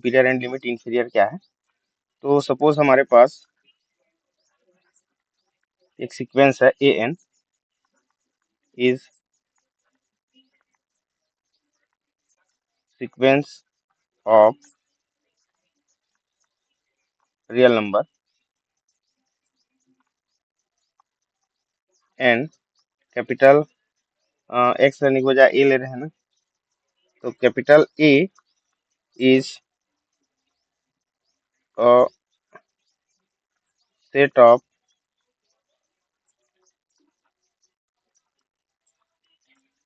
Superior and limit inferior क्या है। तो सपोज हमारे पास एक सीक्वेंस है a n is sequence of real number and capital x लेने के बजाय ए ले रहे हैं ना, तो capital a is a set of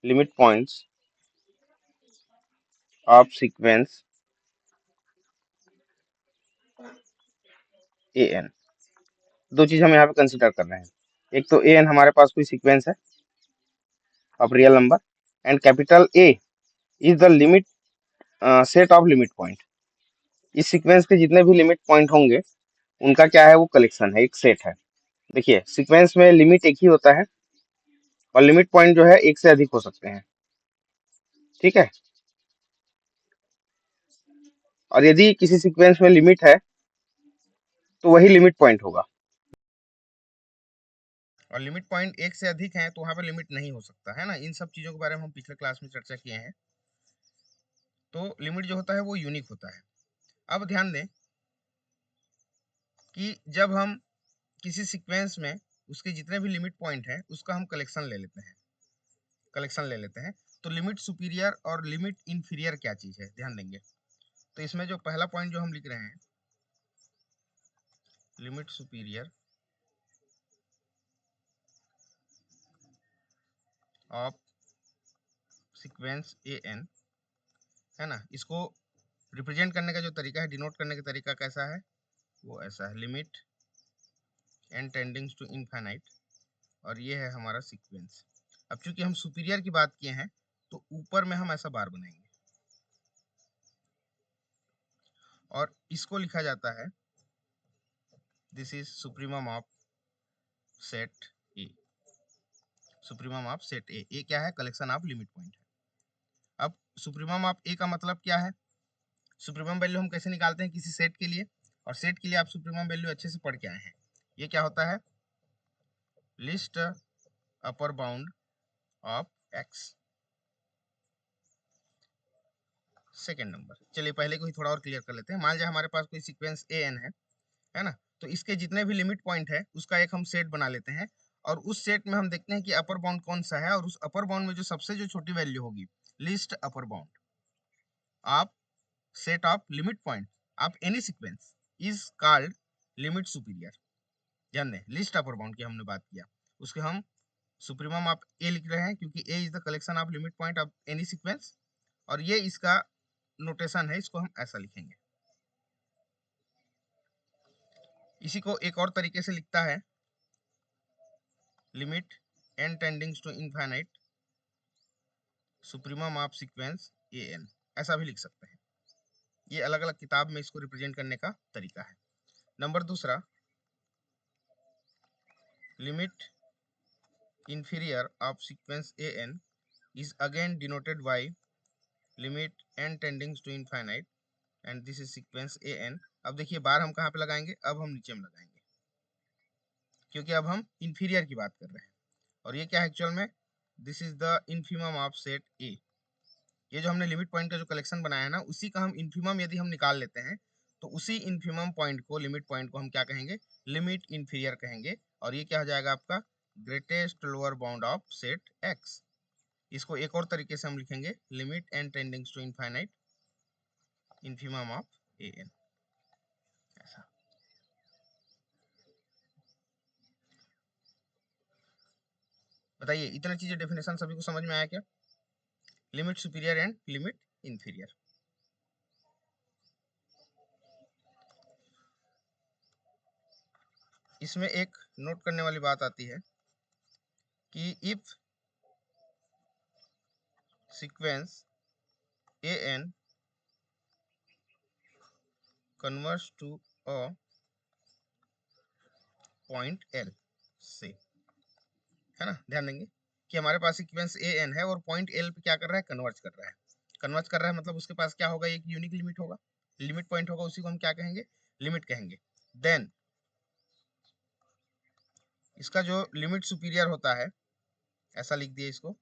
limit points of sequence a n. दो चीज हम यहाँ पे कंसिडर कर रहे हैं, एक तो ए एन हमारे पास कोई सीक्वेंस है of real number and capital a is the limit set of limit point. इस सीक्वेंस के जितने भी लिमिट पॉइंट होंगे उनका क्या है, वो कलेक्शन है, एक सेट है। देखिए सीक्वेंस में लिमिट एक ही होता है और लिमिट पॉइंट जो है एक से अधिक हो सकते हैं, ठीक है। और यदि किसी सीक्वेंस में लिमिट है तो वही लिमिट पॉइंट होगा, और लिमिट पॉइंट एक से अधिक है तो वहां पर लिमिट नहीं हो सकता है ना। इन सब चीजों के बारे में हम पिछले क्लास में चर्चा किए हैं। तो लिमिट जो होता है वो यूनिक होता है। अब ध्यान दें कि जब हम किसी सीक्वेंस में उसके जितने भी लिमिट पॉइंट हैं उसका हम कलेक्शन ले लेते हैं, तो लिमिट सुपीरियर और लिमिट इंफीरियर क्या चीज है, ध्यान देंगे। तो इसमें जो पहला पॉइंट जो हम लिख रहे हैं, limit superior of sequence a n, है ना, इसको रिप्रेजेंट करने का जो तरीका है, डिनोट करने का तरीका कैसा है, वो ऐसा है, limit n tendings to infinite, और ये है हमारा सीक्वेंस। अब चूंकि हम सुपीरियर की बात किए हैं तो ऊपर में हम ऐसा बार बनाएंगे और इसको लिखा जाता है this is supremum of set a. Supremum of set a, a क्या है, कलेक्शन ऑफ लिमिट पॉइंट है। अब सुप्रीमम ऑफ ए का मतलब क्या है, सुप्रीमम वैल्यू हम कैसे निकालते हैं किसी सेट के लिए, और सेट के लिए आप सुप्रीमम वैल्यू अच्छे से पढ़ के आए हैं। ये क्या होता है, list upper bound of x, second number. चलिए पहले को ही थोड़ा और क्लियर कर लेते हैं। मान लीजिए हमारे पास कोई सीक्वेंस ए एन है ना, तो इसके जितने भी लिमिट पॉइंट है उसका एक हम सेट बना लेते हैं, और उस सेट में हम देखते हैं कि अपर बाउंड कौन सा है, और उस अपर बाउंड में जो सबसे जो छोटी वैल्यू होगी, list upper bound of set of limit point of any sequence is called limit superior. ध्यान दें, लिस्ट अपर बाउंड की हमने बात किया, उसके हम सुप्रीमम ऑफ ए लिख रहे हैं क्योंकि a is the collection of limit point of any sequence, और ये इसका नोटेशन है, इसको हम ऐसा लिखेंगे। इसी को एक और तरीके से लिखता है, limit n tendings to infinite supremum of sequence a n, ऐसा भी लिख सकते हैं। ये अलग अलग किताब में इसको रिप्रेजेंट करने का तरीका है। नंबर दूसरा, limit inferior of sequence a n is again denoted by limit n tendings to infinite and this is sequence a n. अब देखिए बार हम कहाँ पे लगाएंगे, अब हम नीचे में लगाएंगे क्योंकि अब हम इंफीरियर की बात कर रहे हैं, और ये क्या है एक्चुअल में, this is the infimum of set ए। ये जो हमने लिमिट पॉइंट का जो कलेक्शन बनाया है ना, उसी का हम इन्फीमम यदि हम निकाल लेते हैं तो उसी इन्फीमम पॉइंट को, लिमिट पॉइंट को हम क्या कहेंगे, लिमिट इंफीरियर कहेंगे, और ये क्या हो जाएगा आपका, greatest lower bound of set x. इसको एक और तरीके से हम लिखेंगे, limit n tendings to infinite infimum of a n, ऐसा। बताइए इतना चीजें डेफिनेशन सभी को समझ में आया क्या, limit superior and limit inferior. इसमें एक नोट करने वाली बात आती है कि if sequence a n converse to a point L से, है ना, ध्यान देंगे कि हमारे पास सीक्वेंस ए एन है और पॉइंट एल पे क्या कर रहा है, कन्वर्ज कर रहा है। कन्वर्ज कर रहा है मतलब उसके पास क्या होगा, एक यूनिक लिमिट होगा। लिमिट पॉइंट होगा उसी को हम क्या कहेंगे, लिमिट कहेंगे। देन इसका जो लिमिट सुपीरियर होता है, ऐसा लिख दिए इसको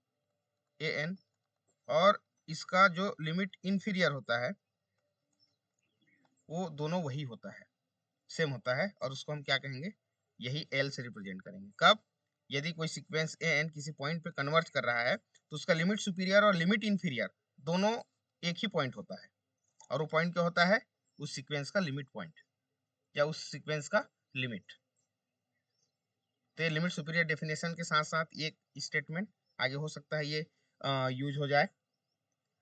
ए एन, और इसका जो लिमिट इंफीरियर होता है वो दोनों वही होता है, सेम होता है, और उसको हम क्या कहेंगे, यही एल से रिप्रेजेंट करेंगे। कब, यदि कोई सीक्वेंस ए एन किसी पॉइंट पे कन्वर्ज कर रहा है तो उसका लिमिट सुपीरियर और लिमिट इंफीरियर दोनों एक ही पॉइंट होता है, और वो पॉइंट क्या होता है, उस सीक्वेंस का लिमिट पॉइंट या उस सीक्वेंस का लिमिट। तो ये लिमिट सुपीरियर डेफिनेशन के साथ साथ एक स्टेटमेंट आगे हो सकता है ये यूज हो जाए।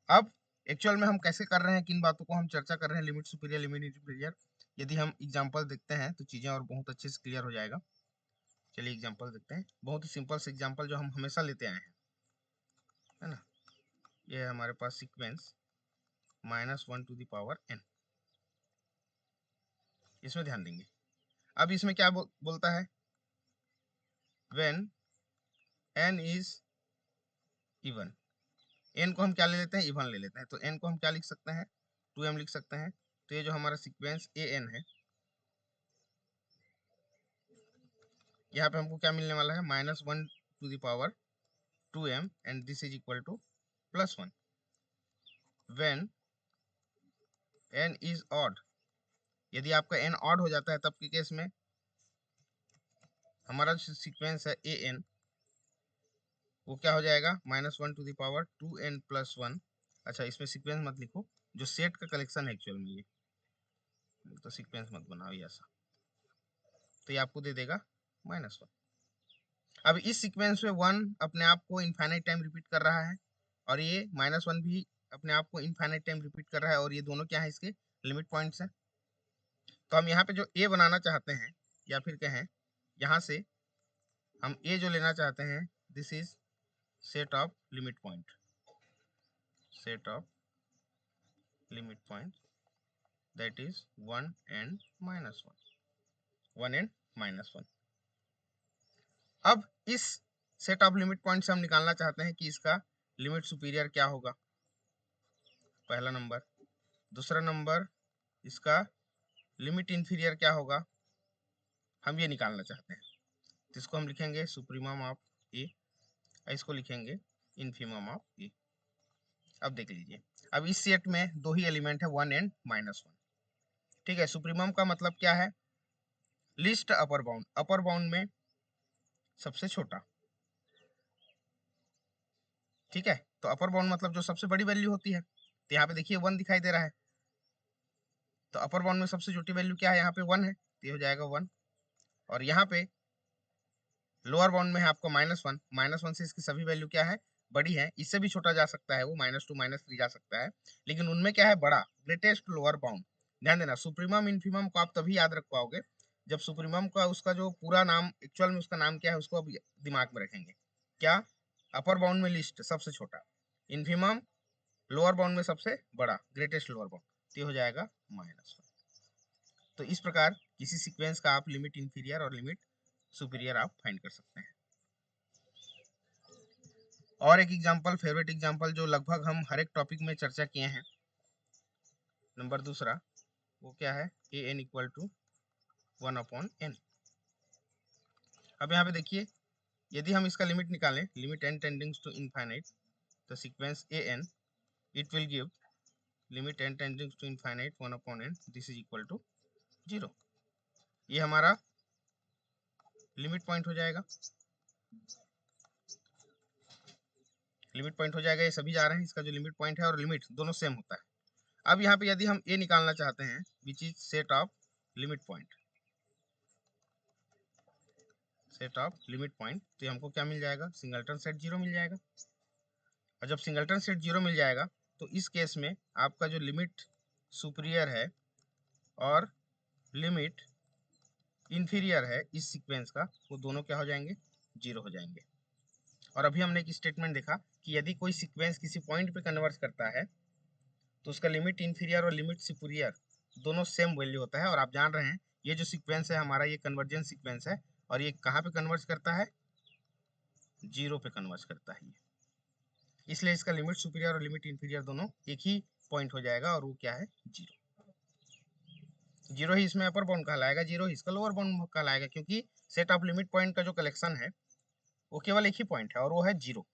अब एक्चुअल में हम कैसे कर रहे हैं, किन बातों को हम चर्चा कर रहे हैं, लिमिट सुपीरियर लिमिट इंफीरियर, यदि हम एग्जांपल देखते हैं तो चीजें और बहुत अच्छे से क्लियर हो जाएगा। चलिए एग्जांपल देखते हैं, बहुत ही सिंपल से एग्जांपल जो हम हमेशा लेते आए हैं, है ना। ये है हमारे पास sequence -1 to the power n, इसमें ध्यान देंगे। अब इसमें क्या बोलता है, when n is even, n को हम क्या ले लेते हैं, इवन ले लेते हैं, तो n को हम क्या लिख सकते हैं, 2m लिख सकते हैं। तो ये जो हमारा सीक्वेंस an है, यहाँ पे हमको क्या मिलने वाला है, -1 to the power 2m and this is equal to +1। When n is odd, यदि आपका n ऑड हो जाता है तब के केस में हमारा जो सीक्वेंस है an वो क्या हो जाएगा, -1 टू द पावर 2n+1। अच्छा, इसमें सीक्वेंस मत लिखो, जो सेट का कलेक्शन है एक्चुअल में, ये तो सीक्वेंस मत बनाओ ये ऐसा, तो ये आपको दे देगा -1। अब इस सीक्वेंस में 1 अपने आप को इनफाइनाइट टाइम रिपीट कर रहा है, और ये -1 भी अपने आप को इनफाइनाइट टाइम रिपीट कर रहा है, और ये दोनों क्या है, इसके लिमिट पॉइंट्स हैं। तो हम यहाँ पे जो ए बनाना चाहते हैं, या फिर कहें यहाँ से हम ए जो लेना चाहते हैं, this is set of limit point, set of limit point that is 1 and -1, 1 and -1। अब इस सेट ऑफ लिमिट पॉइंट से हम निकालना चाहते हैं कि इसका लिमिट सुपीरियर क्या होगा, पहला नंबर। दूसरा नंबर, इसका लिमिट इंफीरियर क्या होगा, हम ये निकालना चाहते हैं। तो इसको हम लिखेंगे सुप्रीमम ऑफ ए, इसको लिखेंगे इन्फीमम ऑफ ए। अब देख लीजिए, अब इस सेट में दो ही एलिमेंट है, 1 एंड -1, ठीक है। सुप्रीमम का मतलब क्या है, list upper bound, upper bound में सबसे छोटा, ठीक है। तो अपर बाउंड मतलब जो सबसे बड़ी वैल्यू होती है, तो यहाँ पे देखिए 1 दिखाई दे रहा है, तो अपर बाउंड में सबसे छोटी वैल्यू क्या है, यहाँ पे 1 है, तो ये हो जाएगा 1। और यहाँ पे लोअर बाउंड में है आपको -1, -1 से इसकी सभी वैल्यू क्या है, बड़ी है, इससे भी छोटा जा सकता है, वो -2 -3 जा सकता है, लेकिन उनमें क्या है, बड़ा, ग्रेटेस्ट लोअर बाउंड। ध्यान देना, सुप्रीमम इन्फीमम को आप तभी याद रख पाओगे जब सुप्रीमम का उसका जो पूरा नाम, एक्चुअल में उसका नाम क्या है, उसको अब दिमाग में रखेंगे। क्या, अपर बाउंड में लिस्ट सबसे छोटा, इन्फीमम लोअर बाउंड में सबसे बड़ा, ग्रेटेस्ट लोअर बाउंड, तो हो जाएगा -1। तो इस प्रकार किसी सीक्वेंस का आप लिमिट इंफीरियर और लिमिट सुपीरियर आप फाइंड कर सकते हैं। और एक एग्जांपल, फेवरेट एग्जांपल, जो लगभग हम हर एक टॉपिक में चर्चा किए हैं, नंबर दूसरा, वो क्या है, a N equal to 1/n। अब यहाँ पे देखिए, यदि हम इसका लिमिट निकालें, limit n tendings to infinite, तो sequence a n, it will give limit n tendings to infinite 1/n, this is equal to 0। ये हमारा लिमिट पॉइंट हो जाएगा, लिमिट पॉइंट हो जाएगा, ये सभी जा रहे हैं, इसका जो लिमिट पॉइंट है और लिमिट दोनों सेम होता है। अब यहाँ पे यदि हम ए निकालना चाहते हैं, which is set of limit point, set of limit point, तो हमको क्या मिल जाएगा, सिंगलटन सेट 0 मिल जाएगा। और जब सिंगलटन सेट 0 मिल जाएगा तो इस केस में आपका जो लिमिट सुपीरियर है और लिमिट इंफीरियर है इस सीक्वेंस का, वो दोनों क्या हो जाएंगे, 0 हो जाएंगे। और अभी हमने एक स्टेटमेंट देखा कि यदि कोई सीक्वेंस किसी पॉइंट पे कन्वर्ट करता है तो उसका लिमिट इंफीरियर और लिमिट सुपीरियर दोनों सेम वैल्यू होता है। और आप जान रहे हैं ये जो सीक्वेंस है हमारा, ये कन्वर्जेंस सीक्वेंस है, और ये कहाँ पे कन्वर्ज करता है, 0 पे कन्वर्ज करता है ये, इसलिए इसका लिमिट सुपीरियर और लिमिट इंफीरियर दोनों एक ही पॉइंट हो जाएगा, और वो क्या है, 0। जीरो ही इसमें अपर बाउंड कहलाएगा, जीरो ही इसका लोअर बाउंड कहलाएगा, क्योंकि सेट ऑफ लिमिट पॉइंट का जो कलेक्शन है वो केवल एक ही पॉइंट है और वो है जीरो।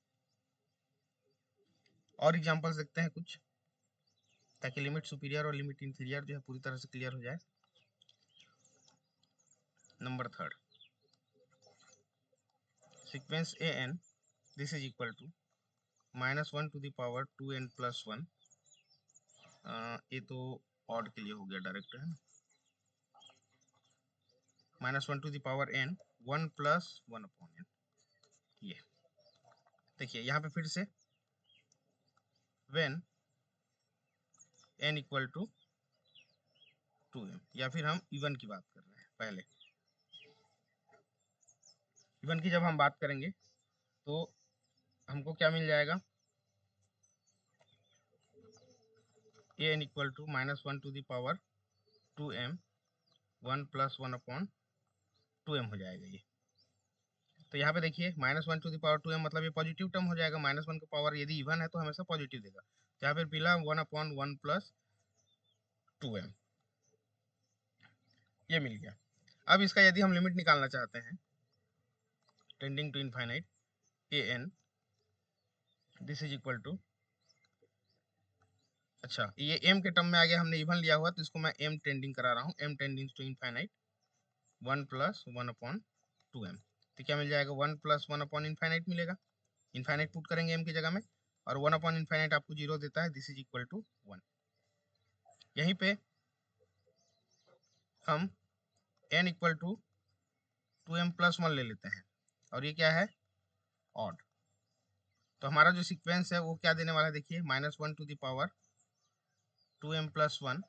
और एग्जांपल्स देखते हैं कुछ, ताकि लिमिट सुपीरियर और लिमिट इंफीरियर जो है पूरी तरह से क्लियर हो जाए। Number third, sequence a n this is equal to -1 to the power 2n plus 1। ये तो ऑड के लिए हो गया डायरेक्ट, है ना। -1 to the power n 1 plus 1 upon n। ये देखिए यहाँ पे फिर से when n equal to 2m, या फिर हम इवन की बात कर रहे हैं। पहले इवन की जब हम बात करेंगे तो हमको क्या मिल जाएगा, an equal to -1 to the power 2m 1 plus 1 upon 2m हो जाएगा ये। तो यहाँ पे देखिए -1 टू द पावर 2m मतलब ये पॉजिटिव टर्म हो जाएगा, -1 का पावर यदि इवन है तो हमेशा पॉजिटिव देगा। तो यहाँ पे पीला 1 अपॉन 1 प्लस 2m, ये मिल गया। अब इसका यदि हम लिमिट निकालना चाहते हैं tending to infinite an this is equal to, अच्छा ये m के टर्म में आ गया, हमने इवन लिया हुआ तो इसको मैं m टेंडिंग करा रहा हूँ, m tending to infinite 1 plus 1 upon 2m। तो क्या मिल जाएगा, 1 प्लस 1 अपॉन इनफाइनाइट मिलेगा, इनफाइनाइट पुट करेंगे m की जगह में, और 1 अपॉन इनफाइनाइट आपको 0 देता है, दिस इज इक्वल टू 1। यहीं पे हम n equal to 2m plus 1 ले लेते हैं, और ये क्या है, ऑड। तो हमारा जो सीक्वेंस है वो क्या देने वाला है, देखिए -1 to the power 2m plus 1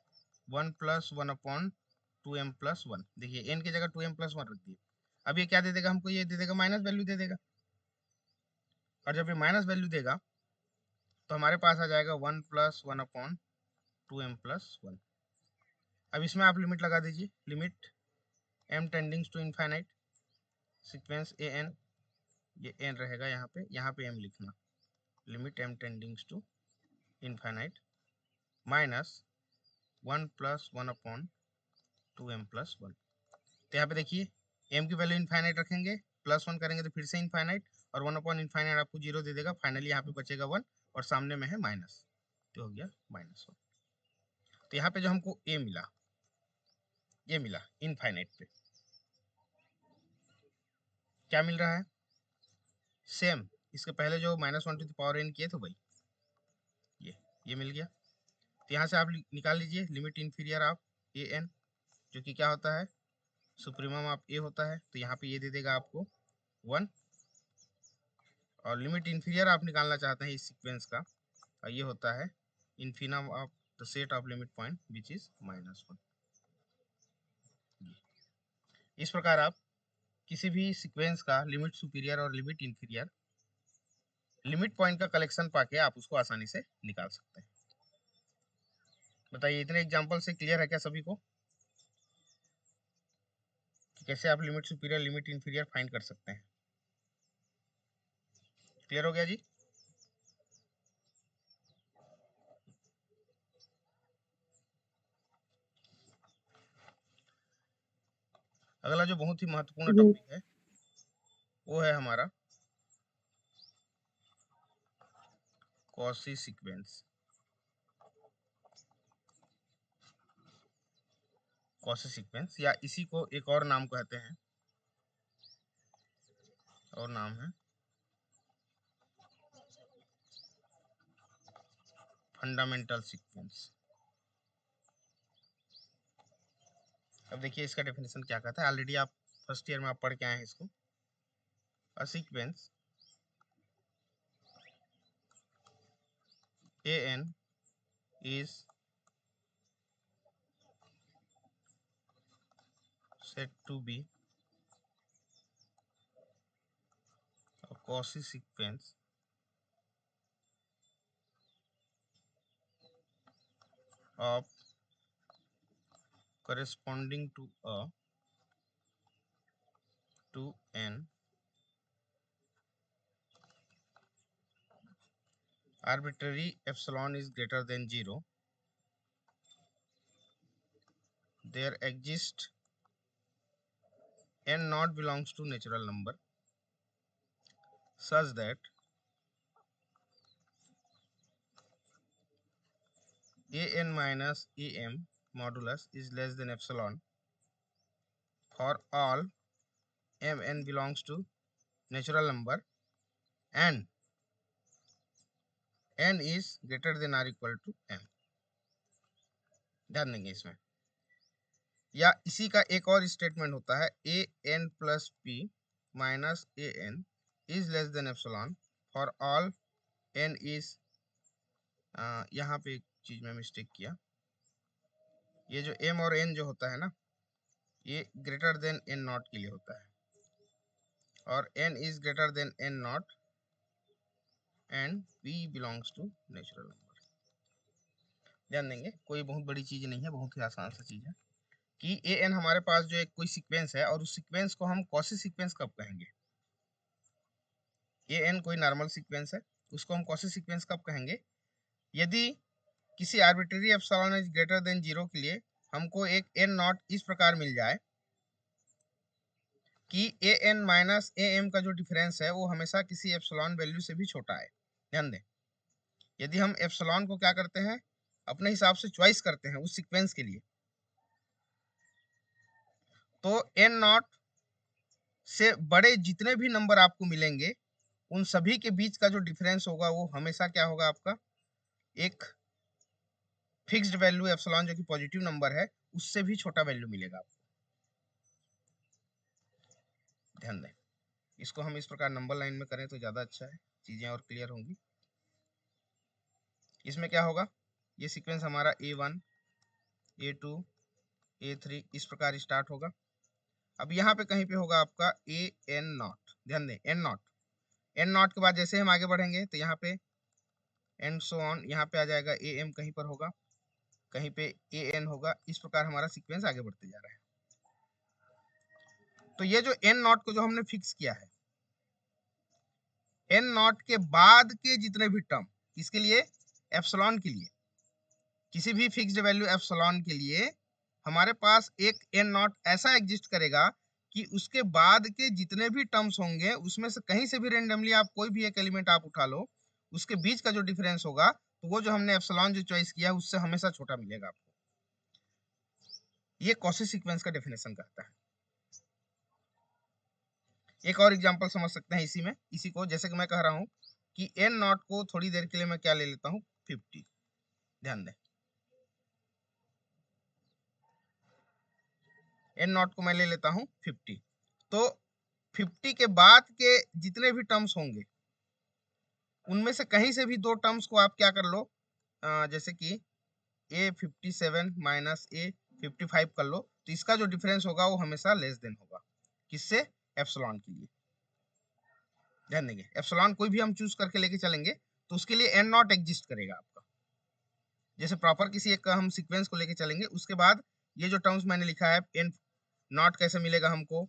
1 plus 1 upon 2m plus 1। देखिए n की जगह 2m प्लस 1 रख दिए। अब ये क्या दे देगा हमको, ये दे देगा माइनस वैल्यू दे देगा, और जब ये माइनस वैल्यू देगा तो हमारे पास आ जाएगा 1 प्लस 1 अपॉन 2m प्लस 1। अब इसमें आप लिमिट लगा दीजिए, limit m tendings to infinite sequence a n, ये n रहेगा यहाँ पे m लिखना, limit m tendings to infinite minus 1 plus 1 upon 2m plus 1। तो यहाँ पे देखिए m की वैल्यू इनफाइनाइट रखेंगे, प्लस 1 करेंगे तो फिर से इनफाइनाइट, और 1 अपॉन इनफाइनाइट आपको 0 दे देगा, फाइनली यहाँ पे बचेगा 1 और सामने में है माइनस, तो हो गया -1। तो यहाँ पे जो हमको a मिला, ये मिला इनफाइनाइट पे क्या मिल रहा है, सेम इसके पहले जो -1 टू द पावर n किए थे भाई, ये मिल गया। तो यहाँ से आप निकाल लीजिए limit inferior of a n, जो कि क्या होता है, सुप्रीमम ऑफ ए होता है, तो यहाँ पे ये दे देगा आपको 1, और लिमिट इन्फीरियर आप निकालना चाहते हैं इस सीक्वेंस का, और ये होता है infinum of the set of limit point which is -1। इस प्रकार आप किसी भी सीक्वेंस का लिमिट सुपीरियर और लिमिट इन्फीरियर लिमिट पॉइंट का कलेक्शन पाके आप उसको आसानी से निकाल सकते हैं। बताइए इतने एग्जांपल से क्लियर है क्या सभी को, कि कैसे आप limit superior limit inferior find कर सकते हैं। क्लियर हो गया जी। अगला जो बहुत ही महत्वपूर्ण टॉपिक है वो है हमारा कॉची सीक्वेंस। कॉची सीक्वेंस, या इसी को एक और नाम कहते हैं, और नाम है फंडामेंटल सीक्वेंस। अब देखिए इसका डेफिनेशन क्या कहता है, ऑलरेडी आप फर्स्ट ईयर में आप पढ़ के आए हैं इसको। A sequence an is said to be a Cauchy sequence of corresponding to an arbitrary epsilon is greater than 0, there exists n not belongs to natural number such that an minus am modulus is less than epsilon for all mn belongs to natural number and n is greater than or equal to m। ध्यान देंगे इसमें, या इसी का एक और statement होता है a n plus p minus a n is less than epsilon for all n is, यहाँ पे एक चीज में मिस्टेक किया, ये जो एम और एन जो होता है ना, ये ग्रेटर देन एन नॉट के लिए होता है और n is greater than n not and p belongs to natural number. ध्यान देंगे, कोई बहुत बड़ी चीज नहीं है, बहुत ही आसान सा चीज है कि ए एन हमारे पास जो एक कोई सीक्वेंस है और उस सीक्वेंस को हम कॉशी सीक्वेंस कब कहेंगे। ए एन कोई नॉर्मल सीक्वेंस है, उसको हम कॉशी सीक्वेंस कब कहेंगे, यदि किसी arbitrary epsilon is greater than 0 के लिए हमको एक एन नॉट इस प्रकार मिल जाए कि ए एन माइनस ए एम का जो डिफरेंस है वो हमेशा किसी एप्सिलॉन वैल्यू से भी छोटा है। ध्यान दें, यदि हम एप्सिलॉन को क्या करते हैं, अपने हिसाब से चॉइस करते हैं उस सीक्वेंस के लिए, तो एन नॉट से बड़े जितने भी नंबर आपको मिलेंगे उन सभी के बीच का जो डिफरेंस होगा वो हमेशा क्या होगा, आपका एक फिक्स्ड वैल्यू एप्सिलॉन जो कि पॉजिटिव नंबर है उससे भी छोटा वैल्यू मिलेगा आपको। ध्यान दें, इसको हम इस प्रकार नंबर लाइन में करें तो ज्यादा अच्छा है, चीजें और क्लियर होंगी। इसमें क्या होगा, ये सीक्वेंस हमारा A1 A2 A3 इस प्रकार स्टार्ट होगा। अब यहाँ पे कहीं पे होगा आपका ए एन नॉट। ध्यान दें, एन नॉट, एन नॉट के बाद जैसे हम आगे बढ़ेंगे तो यहाँ पे एंड सो ऑन, यहाँ पे आ जाएगा ए एम, कहीं पर होगा, कहीं पे ए एन होगा। इस प्रकार हमारा सीक्वेंस आगे बढ़ते जा रहा है। तो ये जो एन नॉट को जो हमने फिक्स किया है, एन नॉट के बाद के जितने भी टर्म, इसके लिए एप्सिलॉन के लिए, किसी भी फिक्स्ड वैल्यू एप्सिलॉन के लिए हमारे पास एक एन नॉट ऐसा एग्जिस्ट करेगा कि उसके बाद के जितने भी टर्म्स होंगे उसमें से कहीं से भी रेंडमली आप कोई भी एक एलिमेंट आप उठा लो, उसके बीच का जो डिफरेंस होगा तो वो जो हमने एप्सिलॉन जो चॉइस किया उससे हमेशा छोटा मिलेगा आपको। ये कॉशी सीक्वेंस का डेफिनेशन कहता है। एक और एग्जांपल समझ सकते हैं इसी में, इसी को जैसे कि मैं कह रहा हूं कि एन नॉट को थोड़ी देर के लिए मैं क्या ले लेता हूं, 50। ध्यान दें, एन नॉट को मैं ले लेता हूं 50। तो 50 के बाद के जितने भी टर्म्स होंगे उनमें से कहीं से भी दो टर्म्स को आप क्या कर लो, जैसे कि A57 माइनस A55 कर लो, तो इसका जो डिफरेंस होगा वो हमेशा लेस देन होगा, किससे, एप्सिलॉन के लिए। ध्यान देंगे, एप्सिलॉन कोई भी हम चूज करके लेके चलेंगे तो उसके लिए एन नॉट एग्जिस्ट करेगा आपका। जैसे प्रॉपर किसी एक हम सीक्वेंस को लेके चलेंगे, उसके बाद ये जो टर्म्स मैंने लिखा है एन नॉट कैसे मिलेगा हमको,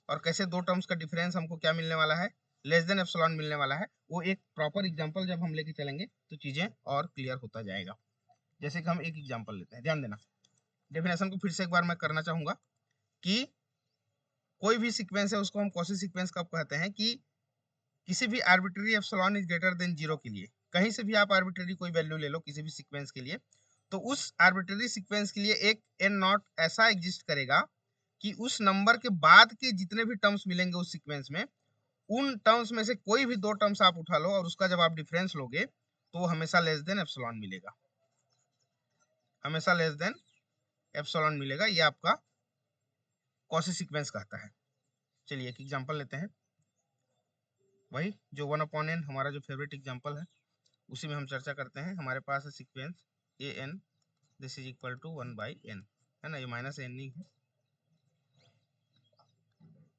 और कैसे दो टर्म्स का डिफरेंस हमको क्या मिलने वाला है, लेस देन एप्सिलॉन मिलने वाला है, वो एक प्रॉपर एग्जांपल जब हम लेके चलेंगे तो चीजें और क्लियर होता जाएगा। जैसे कि हम एक एग्जांपल लेते हैं, ध्यान देना, डेफिनेशन को फिर से एक बार मैं करना चाहूंगा कि कोई भी सीक्वेंस है उसको हम कॉशी सीक्वेंस कब कहते हैं, कि किसी भी arbitrary epsilon is greater than 0 के लिए, कहीं से भी आप आर्बिट्रेरी कोई वैल्यू ले लो किसी भी सीक्वेंस के लिए, तो उस आर्बिट्रेरी सीक्वेंस के लिए एक एन नॉट ऐसा एग्जिस्ट करेगा कि उस नंबर के बाद के जितने भी टर्म्स मिलेंगे उस सीक्वेंस में, उन टर्म्स में से कोई भी दो टर्म्स आप उठा लो और उसका जब आप डिफरेंस लोगे तो वो हमेशा लेस देन एप्सिलॉन मिलेगा, हमेशा लेस देन एप्सिलॉन मिलेगा। ये आपका कॉशी सीक्वेंस कहता है। चलिए एक एग्जांपल लेते हैं, वही जो 1/n हमारा जो फेवरेट एग्जांपल है उसी में हम चर्चा करते हैं। हमारे पास है sequence a n, this is equal to 1/n, है ना, ये माइनस एन नहीं है,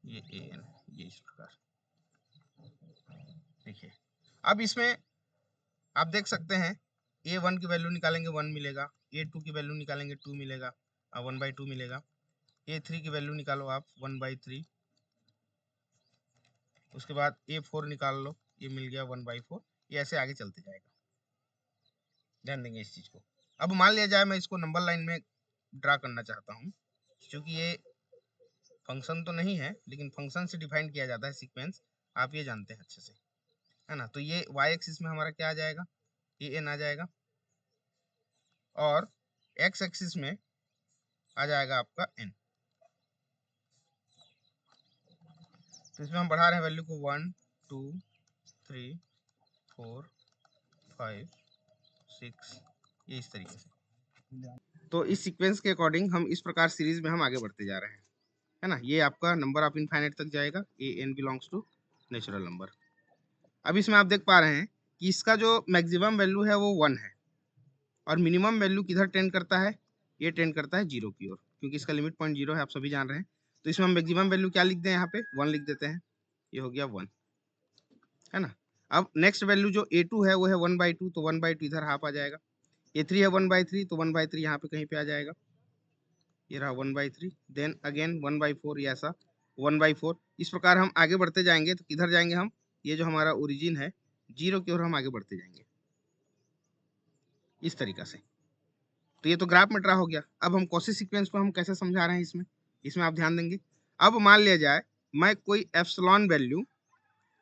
ये ए एन, ये इस प्रकार। देखिए, अब इसमें आप देख सकते हैं A1 की वैल्यू निकालेंगे 1 मिलेगा, A2 की वैल्यू निकालेंगे 2 मिलेगा, 1/2 मिलेगा, A3 की वैल्यू निकालो आप 1/3, उसके बाद A4 निकाल लो, ये मिल गया 1/4, ये ऐसे आगे चलते जाएगा। ध्यान देंगे इस चीज को। अब मान लिया जाए मैं इसको नंबर लाइन में ड्रा करना चाहता हूँ, क्योंकि ये फंक्शन तो नहीं है लेकिन फंक्शन से डिफाइन किया जाता है सीक्वेंस, आप ये जानते हैं अच्छे से, है ना। तो ये y एक्सिस में हमारा क्या आ जाएगा, an आ जाएगा, और x एक्सिस में आ जाएगा आपका n। तो इसमें हम बढ़ा रहे हैं वैल्यू को 1 2 3 4 5 6, ये इस तरीके से। तो इस सीक्वेंस के अकॉर्डिंग हम इस प्रकार सीरीज में हम आगे बढ़ते जा रहे हैं, है ना। ये आपका नंबर ऑफ इनफाइनाइट तक जाएगा, an belongs to natural number. अब इसमें आप देख पा रहे हैं कि इसका जो मैक्सिमम वैल्यू है वो 1 है, और मिनिमम वैल्यू किधर टेंड करता है, ये टेंड करता है 0 की ओर, क्योंकि इसका लिमिट पॉइंट 0 है, आप सभी जान रहे हैं। तो इसमें हम मैक्सिमम वैल्यू क्या लिख दें, यहाँ पे 1 लिख देते हैं, ये हो गया 1, है ना। अब नेक्स्ट वैल्यू जो a2 है वो है 1/2, तो 1/2 इधर हाफ आ जाएगा। a3 है 1/3, तो 1/3 यहाँ पे कहीं पे आ जाएगा, ये रहा 1/3। देन अगेन 1/4, ये ऐसा 1/4। इस प्रकार हम आगे बढ़ते जाएंगे, तो किधर जाएंगे हम, ये जो हमारा ओरिजिन है 0 की ओर हम आगे बढ़ते जाएंगे इस तरीका से। तो ये तो ग्राफ में ड्रा हो गया। अब हम कॉची सीक्वेंस को हम कैसे समझा रहे हैं इसमें आप ध्यान देंगे। अब मान लिया जाए मैं कोई एप्सिलॉन वैल्यू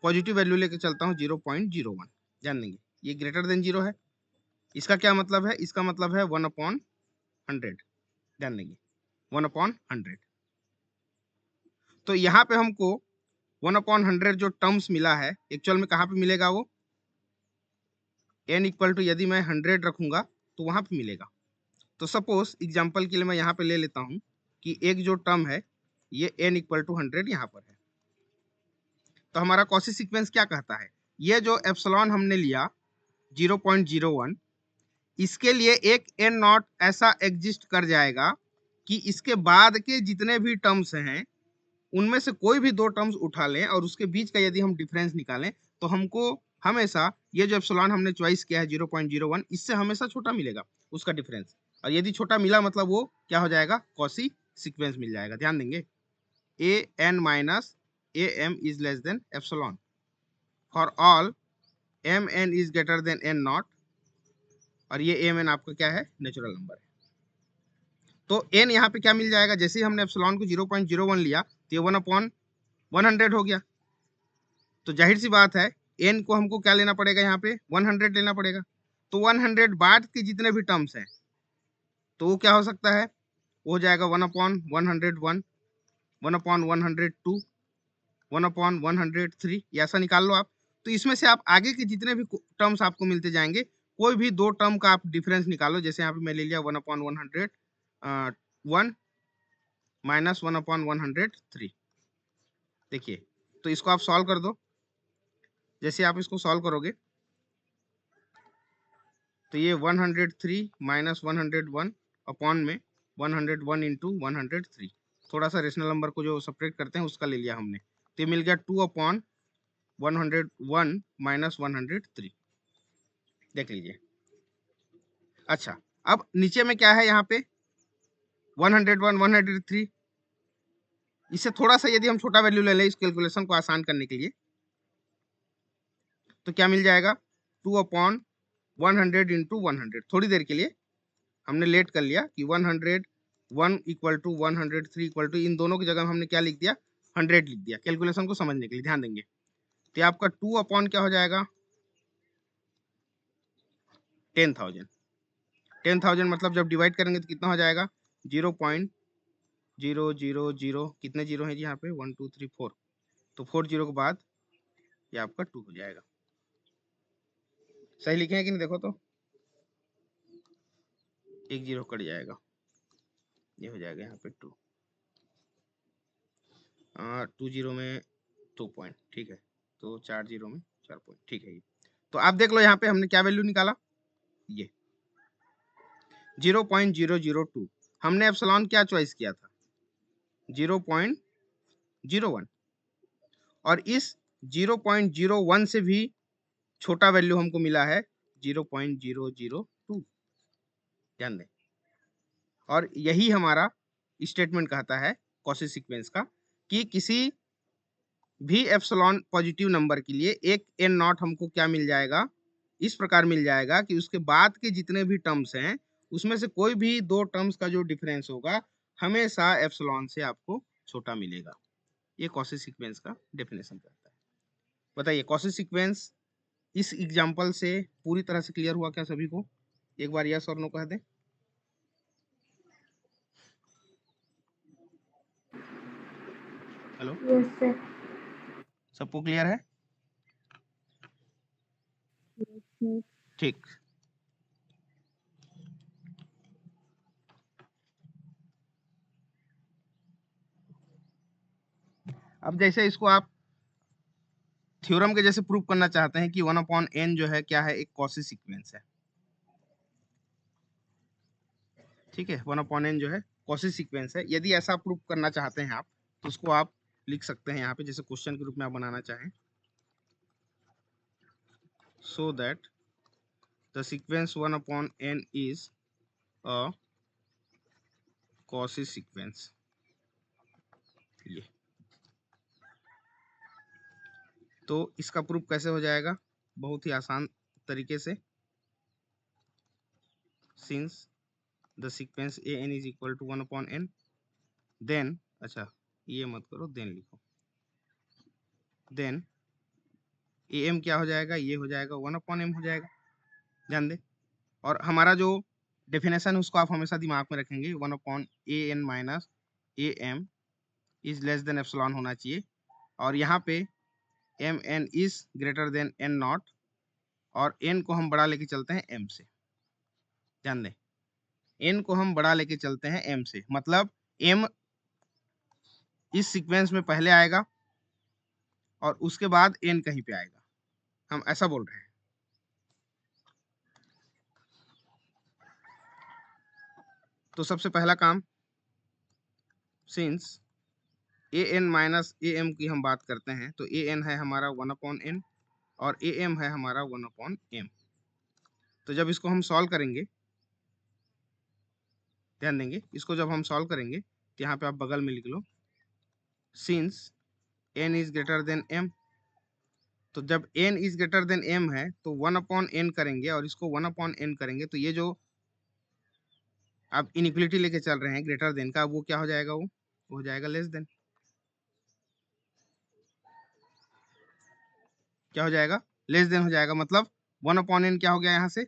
पॉजिटिव वैल्यू लेके चलता हूँ 0.01, ध्यान देंगे ये ग्रेटर देन 0 है। इसका क्या मतलब है, इसका मतलब है 1/100, ध्यान देंगे 1/100। तो यहाँ पे हमको 1/100 जो टर्म्स मिला है एक्चुअल में कहाँ पे मिलेगा, वो n इक्वल टू यदि मैं 100 रखूंगा तो वहां पे मिलेगा। तो सपोज एग्जांपल के लिए मैं यहाँ पे ले लेता हूँ कि एक जो टर्म है ये n इक्वल टू 100 यहाँ पर है। तो हमारा कॉची सीक्वेंस क्या कहता है, ये जो एप्सिलॉन हमने लिया 0.01, इसके लिए एक n नॉट ऐसा एग्जिस्ट कर जाएगा कि इसके बाद के जितने भी टर्म्स हैं उनमें से कोई भी 2 टर्म्स उठा लें और उसके बीच का यदि हम डिफरेंस निकालें तो हमको हमेशा ये जो एप्सिलॉन हमने चॉइस किया है 0.01, इससे हमेशा छोटा मिलेगा उसका डिफरेंस, और यदि छोटा मिला मतलब वो क्या हो जाएगा, कॉची सीक्वेंस मिल जाएगा। ध्यान देंगे an minus am is less than epsilon for all mn is greater then n not, और ये mn आपका क्या है, नेचुरल नंबर है। तो n यहाँ पे क्या मिल जाएगा, जैसे ही हमने एप्सिलॉन को 0.01 लिया तो ये 1/100 हो गया। तो जाहिर सी बात है n को हमको क्या लेना पड़ेगा, यहाँ पे 100 लेना पड़ेगा। तो 100 बाद के जितने भी टर्म्स हैं तो वो क्या हो सकता है, वो हो जाएगा 1/101, 1/102, 1/103, ऐसा निकाल लो आप। तो इसमें से आप आगे के जितने भी टर्म्स आपको मिलते जाएंगे कोई भी 2 टर्म का आप डिफरेंस निकालो। जैसे यहाँ पे मैं ले लिया 1/101 माइनस 1/103। देखिए तो इसको आप सॉल्व कर दो। जैसे आप इसको सॉल्व करोगे तो ये 103 माइनस 101 अपॉन में 101 इंटू 103, थोड़ा सा रेशनल नंबर को जो सेपरेट करते हैं उसका ले लिया हमने, तो ये मिल गया 2/101 माइनस 103। देख लीजिए। अच्छा अब नीचे में क्या है, यहाँ पे 101 103, इससे थोड़ा सा यदि हम छोटा वैल्यू ले लें इस कैलकुलेशन को आसान करने के लिए तो क्या मिल जाएगा, 2/100 इंटू 100। थोड़ी देर के लिए हमने लेट कर लिया कि 101 इक्वल टू 103 इक्वल टू, इन दोनों की जगह हमने क्या लिख दिया, 100 लिख दिया कैलकुलेशन को समझने के लिए। ध्यान देंगे तो आपका 2 अपॉन क्या हो जाएगा, 10,000। 10,000 मतलब जब डिवाइड करेंगे तो कितना हो जाएगा, 0.000, कितने जीरो हैं जी यहाँ पे, 1 2 3 4, तो 4 जीरो के बाद ये आपका 2 हो जाएगा। सही लिखे हैं कि नहीं, देखो तो एक जीरो कट जाएगा, ये हो जाएगा यहाँ पे 2, 2 जीरो में 2 पॉइंट, ठीक है, तो 4 जीरो में 4 पॉइंट, ठीक है। तो आप देख लो यहाँ पे हमने क्या वैल्यू निकाला, ये 0.002। हमने एप्सिलॉन क्या चॉइस किया था, 0.01, और इस 0.01 से भी छोटा वैल्यू हमको मिला है 0.002, ध्यान दें। और यही हमारा स्टेटमेंट कहता है कॉची सीक्वेंस का कि किसी भी एप्सिलॉन पॉजिटिव नंबर के लिए एक n नॉट हमको क्या मिल जाएगा, इस प्रकार मिल जाएगा कि उसके बाद के जितने भी टर्म्स हैं उसमें से कोई भी दो टर्म्स का जो डिफरेंस होगा हमेशा एप्सिलॉन से आपको छोटा मिलेगा। ये कॉची सीक्वेंस का डेफिनेशन करता है। बताइए कॉची सीक्वेंस इस एग्जांपल से पूरी तरह से क्लियर हुआ क्या सभी को? एक बार यस और नो कह दें। Hello, yes sir. सबको क्लियर है? ठीक। अब जैसे इसको आप थ्योरम के जैसे प्रूव करना चाहते हैं कि 1/n जो है क्या है, एक कॉची सीक्वेंस है। ठीक है, 1/n जो है कॉची सीक्वेंस है। यदि ऐसा प्रूव करना चाहते हैं आप तो उसको आप लिख सकते हैं यहाँ पे, जैसे क्वेश्चन के रूप में आप बनाना चाहें, so that the sequence 1/n is a Cauchy sequence. ये तो इसका प्रूफ कैसे हो जाएगा? बहुत ही आसान तरीके से, since the sequence an is equal to 1/n, then, अच्छा ये मत करो, देन लिखो, देन am क्या हो जाएगा? ये हो जाएगा 1/m हो जाएगा। ध्यान दें, और हमारा जो डेफिनेशन है उसको आप हमेशा दिमाग में रखेंगे, 1/an minus am is less than epsilon होना चाहिए, और यहाँ पे mn is greater then n not, और n को हम बड़ा लेके चलते हैं m से। ध्यान दें, n को हम बड़ा लेके चलते हैं m से, मतलब m इस सीक्वेंस में पहले आएगा और उसके बाद n कहीं पे आएगा, हम ऐसा बोल रहे हैं। तो सबसे पहला काम, सिंस an माइनस am की हम बात करते हैं, तो an है हमारा 1/n और am है हमारा 1/m। तो जब इसको हम सॉल्व करेंगे, ध्यान देंगे, इसको जब हम सॉल्व करेंगे तो यहाँ पे आप बगल में लिख लो, since n is greater than m, तो जब n is greater than m है तो 1/n करेंगे और इसको 1/n करेंगे, तो ये जो आप इनइक्वलिटी लेके चल रहे हैं ग्रेटर देन का, वो क्या हो जाएगा? वो हो जाएगा लेस देन। क्या हो जाएगा? लेस देन हो जाएगा, मतलब 1/n क्या हो गया? यहाँ से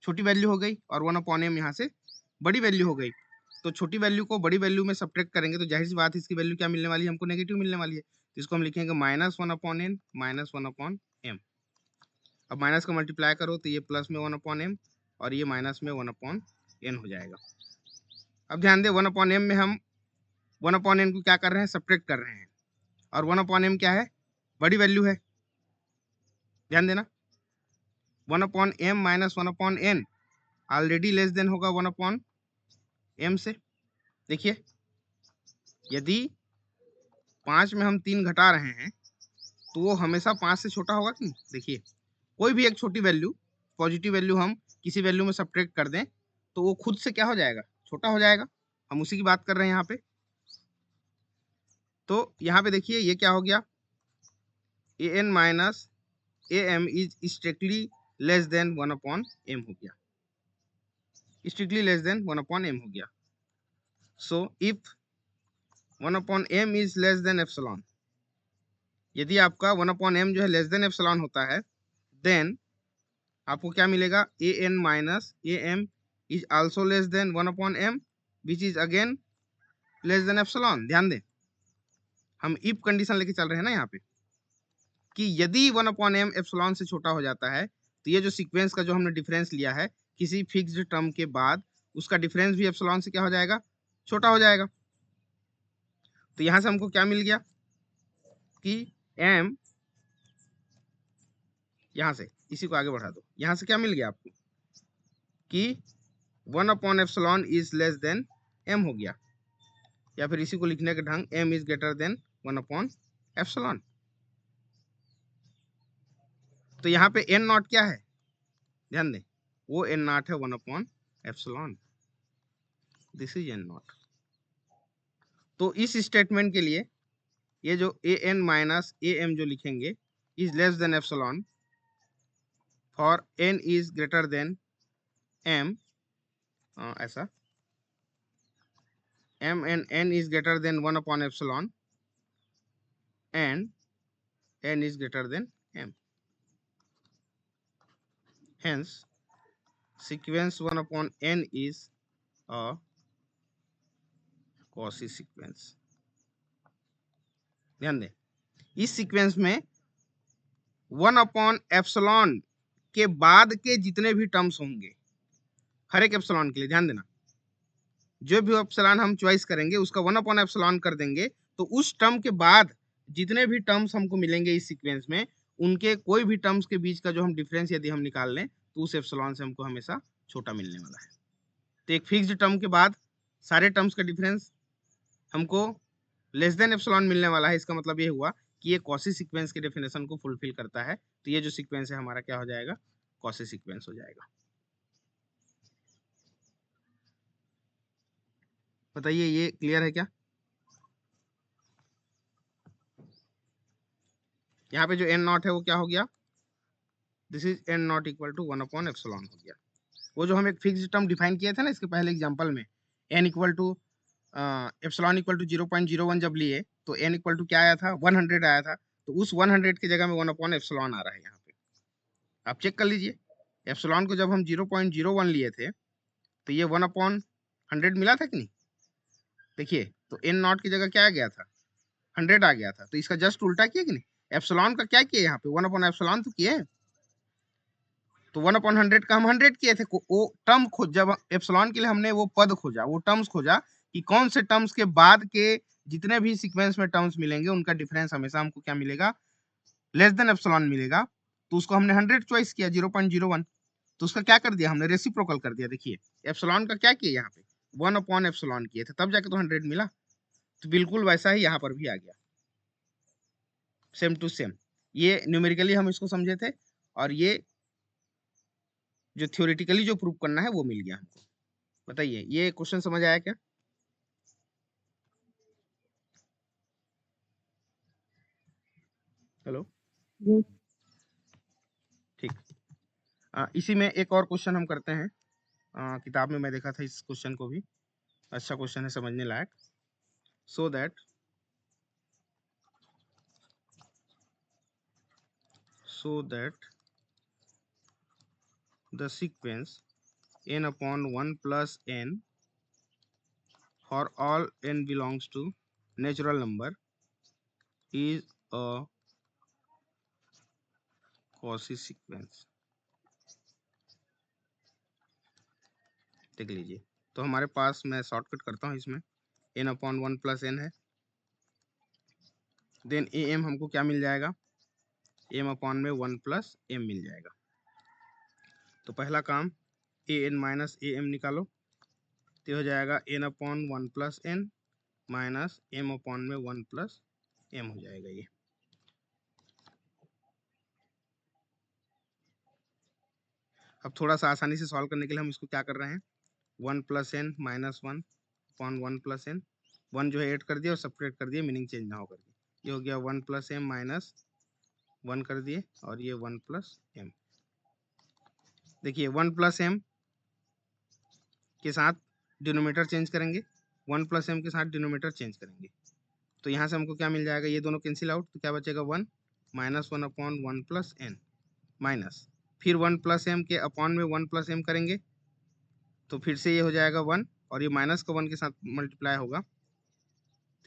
छोटी वैल्यू हो गई और 1/m यहाँ से बड़ी वैल्यू हो गई। तो छोटी वैल्यू को बड़ी वैल्यू में सब्ट्रैक्ट करेंगे तो जाहिर सी बात है इसकी वैल्यू क्या मिलने वाली है? हमको नेगेटिव मिलने वाली है। तो इसको हम लिखेंगे -1/n माइनस 1/m। अब माइनस का मल्टीप्लाई करो तो ये प्लस में 1/m और ये माइनस में 1/n हो जाएगा। अब ध्यान दे, 1/m में हम 1/n को क्या कर रहे हैं? सब्ट्रैक्ट कर रहे हैं, और 1/m क्या है? बड़ी वैल्यू है। ध्यान देना, 1/m minus 1/n already less than होगा 1/m से। देखिए, यदि 5 में हम 3 घटा रहे हैं तो वो हमेशा 5 से छोटा होगा कि नहीं? देखिए, कोई भी एक छोटी वैल्यू, पॉजिटिव वैल्यू हम किसी वैल्यू में सब्ट्रैक्ट कर दें तो वो खुद से क्या हो जाएगा? छोटा हो जाएगा। हम उसी की बात कर रहे हैं यहाँ पे। तो यहाँ पे देखिए ये क्या हो गया? an minus am is strictly less than 1/m हो गया, स्ट्रिक्टली लेस देन 1/m हो गया। So if 1/m is less than epsilon, यदि आपका 1/m जो है लेस देन एप्सिलॉन होता है, देन आपको क्या मिलेगा? an minus am is also less than 1/m which is again less than epsilon. ध्यान दें, हम इफ कंडीशन लेके चल रहे हैं ना यहाँ पे, कि यदि 1/m एप्सिलॉन से छोटा हो जाता है तो ये जो सीक्वेंस का जो हमने डिफरेंस लिया है किसी फिक्स्ड टर्म के बाद, उसका डिफरेंस भी एप्सिलॉन से क्या हो जाएगा? छोटा हो जाएगा। तो यहाँ से हमको क्या मिल गया कि m, यहाँ से इसी को आगे बढ़ा दो, यहाँ से क्या मिल गया आपको कि 1/एप्सिलॉन इज लेस देन m हो गया, या फिर इसी को लिखने का ढंग m इज ग्रेटर देन 1/एप्सिलॉन। तो यहाँ पे n नॉट क्या है? ध्यान दें, वो n नॉट है 1/एप्सिलॉन, दिस इज n नॉट। तो इस स्टेटमेंट के लिए ये जो an माइनस am जो लिखेंगे is less than epsilon for n is greater than m, ऐसा m and n is greater than 1 upon epsilon and n is greater than m. Hence, sequence 1 upon n is a Cauchy sequence. ध्यान दें, इस sequence में 1 upon epsilon के बाद के जितने भी टर्म्स होंगे, हर एक एप्सिलॉन के लिए ध्यान देना, जो भी एप्सिलॉन हम चॉइस करेंगे उसका 1 अपॉन एप्सिलॉन कर देंगे, तो उस टर्म के बाद जितने भी टर्म्स हमको मिलेंगे इस सीक्वेंस में, उनके कोई भी टर्म्स के बीच का जो हम डिफरेंस यदि हम निकाल लें तो उस एप्सिलॉन से हमको हमेशा छोटा मिलने वाला है। तो एक फिक्स्ड टर्म के बाद सारे टर्म्स का डिफरेंस हमको लेस देन एप्सिलॉन मिलने वाला है। इसका मतलब ये हुआ कि ये कॉची सीक्वेंस के डेफिनेशन को फुलफिल करता है। तो ये जो सीक्वेंस है हमारा क्या हो जाएगा, कॉची सीक्वेंस हो जाएगा। बताइए ये क्लियर है क्या? यहाँ पे जो एन नॉट है वो क्या हो गया, this is n not equal to 1 upon epsilon हो गया। वो जो हम एक फिक्स्ड टर्म डिफाइन किए थे ना इसके पहले एग्जांपल में, n equal to epsilon equal to 0.01 जब लिए तो एन इक्वल टू क्या आया था, 100 आया था। तो उस 100 की जगह में 1 अपॉन एप्सिलॉन आ रहा है यहाँ पे। आप चेक कर लीजिए, एप्सिलॉन को जब हम 0.01 लिए थे तो ये 1 अपॉन 100 मिला था कि नहीं? देखिए, तो एन नॉट की जगह क्या आ गया था, 100 आ गया था। तो इसका जस्ट उल्टा किया कि नहीं, एप्सिलॉन का क्या किया यहाँ पे, 1 अपॉन एप्सिलॉन तो किए। तो 1 अपॉन 100 का हम 100 किए थे। वो टर्म खोज, जब एप्सिलॉन के लिए हमने वो पद खोजा, वो टर्म्स खोजा कि कौन से टर्म्स के बाद के जितने भी सीक्वेंस में टर्म्स मिलेंगे उनका डिफरेंस हमेशा हमको क्या मिलेगा, लेस देन एप्सिलॉन मिलेगा। तो उसको हमने 100 चॉइस किया, 0.01। तो उसका क्या कर दिया हमने, रेसिप्रोकल कर दिया। देखिए एप्सिलॉन का क्या किया यहाँ पे, 1 अपॉन एप्सिलॉन किए थे, तब जाके तो 100 मिला। तो बिल्कुल वैसा ही यहाँ पर भी आ गया, सेम टू सेम। ये न्यूमेरिकली हम इसको समझे थे और ये जो थ्योरेटिकली जो प्रूव करना है वो मिल गया हमको। बताइए ये क्वेश्चन समझ आया क्या? हेलो, ठीक। इसी में एक और क्वेश्चन हम करते हैं। किताब में मैं देखा था इस क्वेश्चन को भी, अच्छा क्वेश्चन है, समझने लायक। So that the sequence n upon 1 plus n for all n belongs to natural number is a Cauchy sequence। देख लीजिए, तो हमारे पास, मैं शॉर्टकट करता हूँ इसमें, n अपॉन 1 प्लस n है, देन ए एम हमको क्या मिल जाएगा, m अपॉन में 1 प्लस m मिल जाएगा। तो पहला काम ए एन माइनस ए एम निकालो, तो हो जाएगा n upon 1 plus n minus m upon में 1 प्लस m हो जाएगा ये। अब थोड़ा सा आसानी से सॉल्व करने के लिए हम इसको क्या कर रहे हैं, 1 plus n minus 1 upon 1 plus n, 1 जो है ऐड कर दिया और सेपरेट कर दिए, मीनिंग चेंज ना हो करके। ये हो गया 1 प्लस एम माइनस 1 कर दिए और ये 1 प्लस एम। देखिए 1 प्लस एम के साथ डिनोमीटर चेंज करेंगे, 1 प्लस एम के साथ डिनोमीटर चेंज करेंगे, तो यहाँ से हमको क्या मिल जाएगा, ये दोनों कैंसिल आउट, तो क्या बचेगा 1 minus 1 upon 1 plus n minus, फिर 1 प्लस एम के अपॉन में 1 प्लस एम करेंगे, तो फिर से ये हो जाएगा 1 और ये माइनस का 1 के साथ मल्टीप्लाई होगा,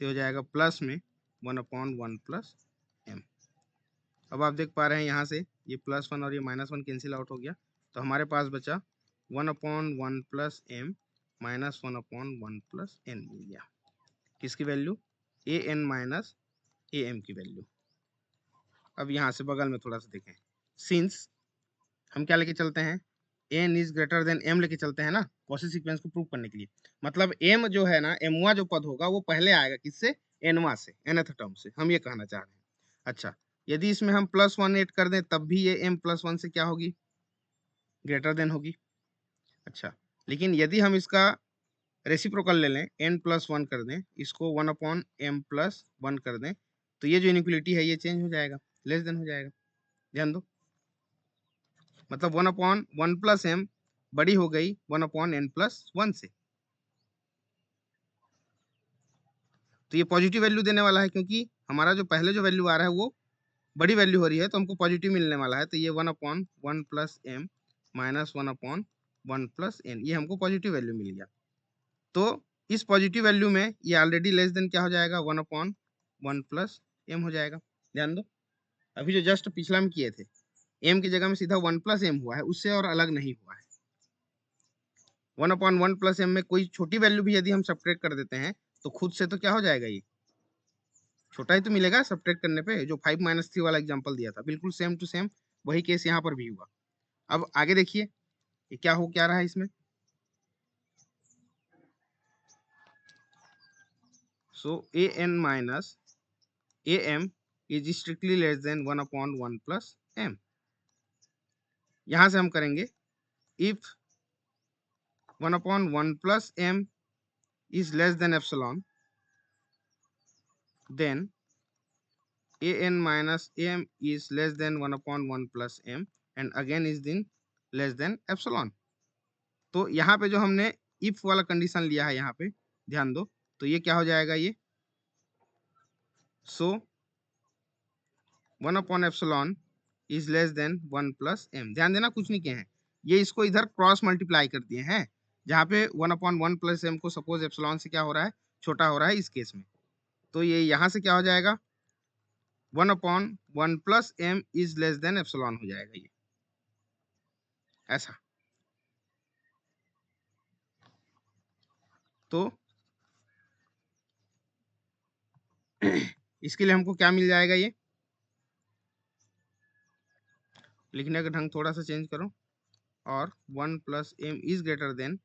तो हो जाएगा प्लस में 1 अपॉन 1 प्लस एम। अब आप देख पा रहे हैं यहाँ से ये प्लस 1 और ये माइनस 1 कैंसिल आउट हो गया, तो हमारे पास बचा 1 upon 1 plus m minus 1 upon 1 plus n मिल गया। किसकी value, a n minus a m की वैल्यू। अब यहाँ से बगल में थोड़ा सा देखें, सिंस हम क्या लेके चलते हैं, n is greater than m लेके चलते हैं ना, कॉची सीक्वेंस को प्रूव करने के लिए। मतलब एम जो है ना, एमवा जो पद होगा वो पहले आएगा किससे, एनवा से, nth टर्म से, हम ये कहना चाह रहे हैं। अच्छा, यदि इसमें हम +1 ऐड कर दें तब भी ये m +1 से क्या होगी, ग्रेटर देन होगी। अच्छा, लेकिन यदि हम इसका रेसिप्रोकल ले लें, n+1 कर दें, इसको 1 अपॉन m + 1 कर दें, तो ये जो इनइक्वलिटी है ये चेंज हो जाएगा, लेस देन हो जाएगा। ध्यान दो, मतलब 1 अपॉन 1 प्लस m बड़ी हो गई 1/n+1 से। तो ये पॉजिटिव वैल्यू देने वाला है, क्योंकि हमारा जो पहले जो वैल्यू आ रहा है वो बड़ी वैल्यू हो रही है, तो हमको पॉजिटिव मिलने वाला है। तो ये 1/1+m माइनस 1/1+n, ये हमको पॉजिटिव वैल्यू मिल गया। तो इस पॉजिटिव वैल्यू में ये ऑलरेडी लेस देन क्या हो जाएगा, 1/1+m हो जाएगा। ध्यान दो, अभी जो जस्ट पिछला में किए थे, m की जगह में सीधा 1+m हुआ है, उससे और अलग नहीं हुआ है। 1/1+m में कोई छोटी वैल्यू भी यदि हम सब्ट्रैक्ट कर देते हैं तो खुद से तो क्या हो जाएगा, ये छोटा ही तो मिलेगा सब्ट्रैक्ट करने पे। जो 5-3 वाला एग्जांपल दिया था, बिल्कुल सेम टू सेम वही केस यहाँ पर भी हुआ। अब आगे देखिए ये क्या हो क्या रहा है इसमें। सो an minus am is strictly less than 1/1+m। यहां से हम करेंगे if 1/1+m is less than epsilon, then an minus am is less than 1/1+m and again is then less than epsilon। तो यहाँ पे जो हमने इफ वाला कंडीशन लिया है, यहाँ पे ध्यान दो, तो ये क्या हो जाएगा, ये सो 1/epsilon is less then 1+m। ध्यान देना, कुछ नहीं किए हैं, ये इसको इधर क्रॉस मल्टीप्लाई कर दिए हैं, जहाँ पे 1/1+m को सपोज एप्सिलॉन से क्या हो रहा है, छोटा हो रहा है इस केस में। तो ये यहाँ से क्या हो जाएगा, 1/1+m is less than epsilon हो जाएगा, ये ऐसा। तो इसके लिए हमको क्या मिल जाएगा, ये लिखने का ढंग थोड़ा सा चेंज करो, और 1+m is greater then